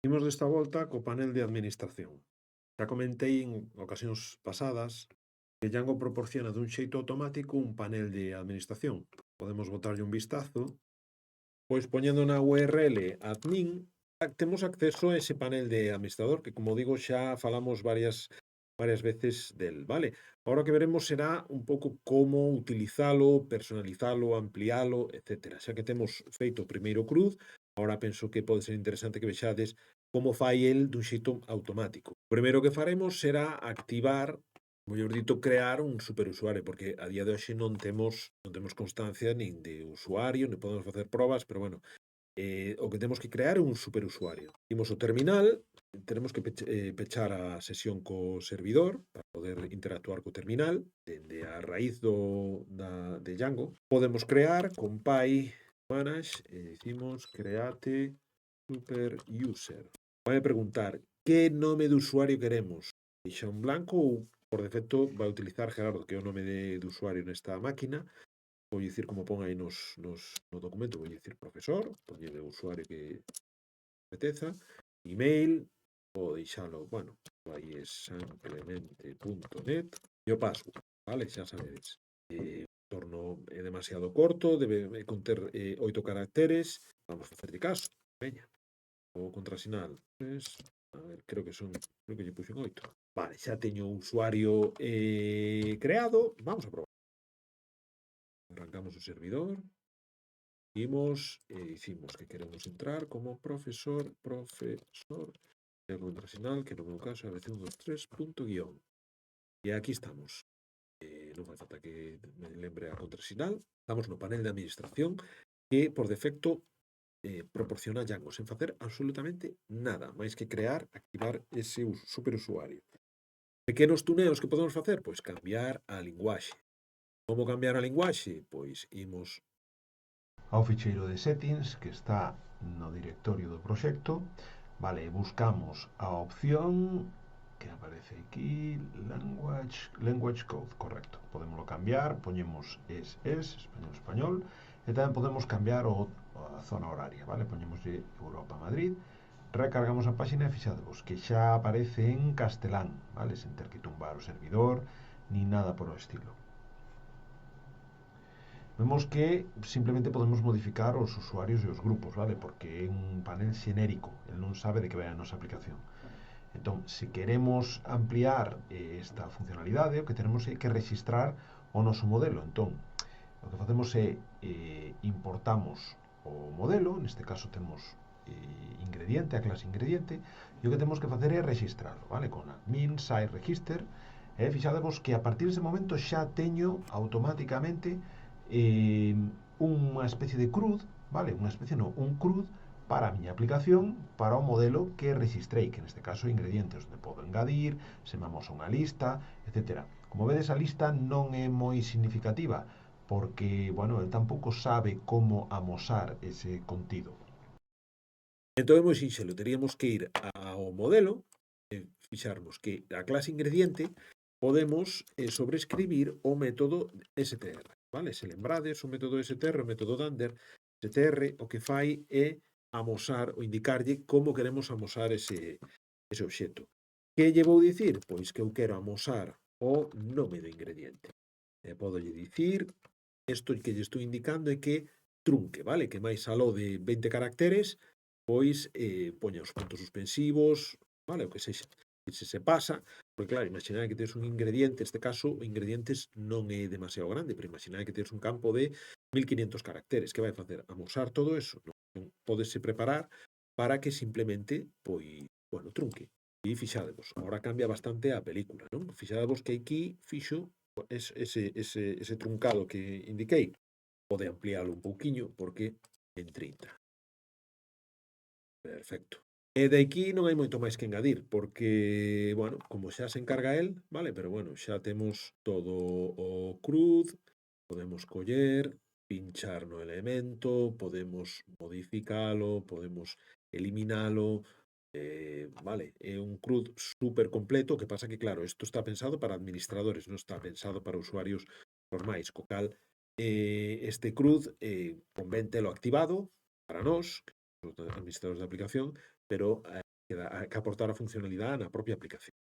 Imos desta volta co panel de administración. Xa comentei en ocasións pasadas que Django proporciona dun xeito automático un panel de administración. Podemos botarlle un vistazo, pois poñendo na URL admin, temos acceso a ese panel de administrador que, como digo, xa falamos varias veces del, vale? Ahora o que veremos será un pouco como utilizalo, personalizalo, amplialo, etcétera. Xa que temos feito o primeiro cruz, ahora penso que pode ser interesante que vexades como fai el dun xeito automático. O primeiro que faremos será activar, mellor dito, crear un superusuario, porque a día de hoxe non temos constancia nin de usuario, nin podemos facer probas, pero bueno, o que temos que crear é un superusuario. Imos ao terminal, teremos que pechar a sesión co servidor para poder interactuar co terminal dende a raíz de Django. Podemos crear con py manage e dicimos create super user. Vai preguntar que nome de usuario queremos. Deixa un blanco ou por defecto vai utilizar Gerardo, que é o nome de usuario nesta máquina. Vou dicir como pon aí no documento, vou dicir profesor, poñele o usuario que apeteza, email, vou deixalo, bueno, aí é sanclemente.net e o password, vale? Xa sabedes. Torno é demasiado corto, debe conter 8 caracteres, vamos a facerlle caso, veña. O contrasinal, a ver, creo que lle puxen 8. Vale, xa teño o usuario creado, vamos a probar. Arrancamos o servidor, imos e dicimos que queremos entrar como profesor, e o contrasinal, que no meu caso é abc123.guión. E aquí estamos. Non fai falta que me lembre a contrasinal. Estamos no panel de administración que, por defecto, proporciona Django sen facer absolutamente nada, máis que crear, activar ese superusuario. Pequenos tuneos que podemos facer? Pois cambiar a linguaxe. Como cambiar a linguaxe? Pois imos ao ficheiro de settings que está no directorio do proxecto, vale, buscamos a opción que aparece aquí, language code, correcto. Podemoslo cambiar, poñemos español, e tamén podemos cambiar a zona horaria, vale? Poñemoslle Europa, Madrid, recargamos a páxina e fixadevos que xa aparece en castelán, vale? Sen ter que tumbar o servidor, ni nada por o estilo. Vemos que simplemente podemos modificar os usuarios e os grupos, vale? Porque é un panel xenérico, el non sabe de que vai a nosa aplicación. Entón, se queremos ampliar esta funcionalidade, o que tenemos é que registrar o noso modelo. Entón, o que facemos é importamos o modelo, neste caso temos ingrediente, a clase ingrediente, e o que temos que facer é registrarlo, vale? Con admin, site register, e fixadevos que a partir dese momento xa teño automáticamente unha especie de cruz, vale? Unha especie non, un cruz para a miña aplicación, para o modelo que registrei, que neste caso é ingredientes, onde podo engadir, se me amosa unha lista, etc. Como vedes, a lista non é moi significativa, porque, bueno, el tampouco sabe como amosar ese contido. Entón é moi sinxelo, teríamos que ir ao modelo, fixarmos que a clase ingrediente podemos sobreescribir o método str, vale? Se lembrades, o método str, o método dunder, str, o que fai é amosar ou indicarlle como queremos amosar ese obxecto. Que lle vou dicir? Pois que eu quero amosar o nome do ingrediente. E podolle dicir, isto que lle estou indicando é que trunque, vale? Que máis aló de 20 caracteres, pois poña os puntos suspensivos, vale? O que sexa. Se pasa, porque claro, imaginad que tens un ingrediente, neste caso, o ingredientes non é demasiado grande, pero imaginad que tens un campo de 1500 caracteres, que vai facer? Amosar todo eso? Non podese preparar para que simplemente, pois, bueno, trunque. E fixadevos, agora cambia bastante a película, non? Fixadevos que aquí fixo ese truncado que indiquei. Pode ampliálo un pouquiño porque en 30. Perfecto. E de aquí non hai moito máis que engadir, porque, bueno, como xa se encarga el, vale, pero bueno, xa temos todo o cruz, podemos coller, pinchar no elemento, podemos modificalo, podemos eliminalo, vale, é un CRUD super completo, que pasa que, claro, isto está pensado para administradores, non está pensado para usuarios normais, co cal este CRUD convén telo activado para nós, os administradores de aplicación, pero que aportar a funcionalidade na propia aplicación.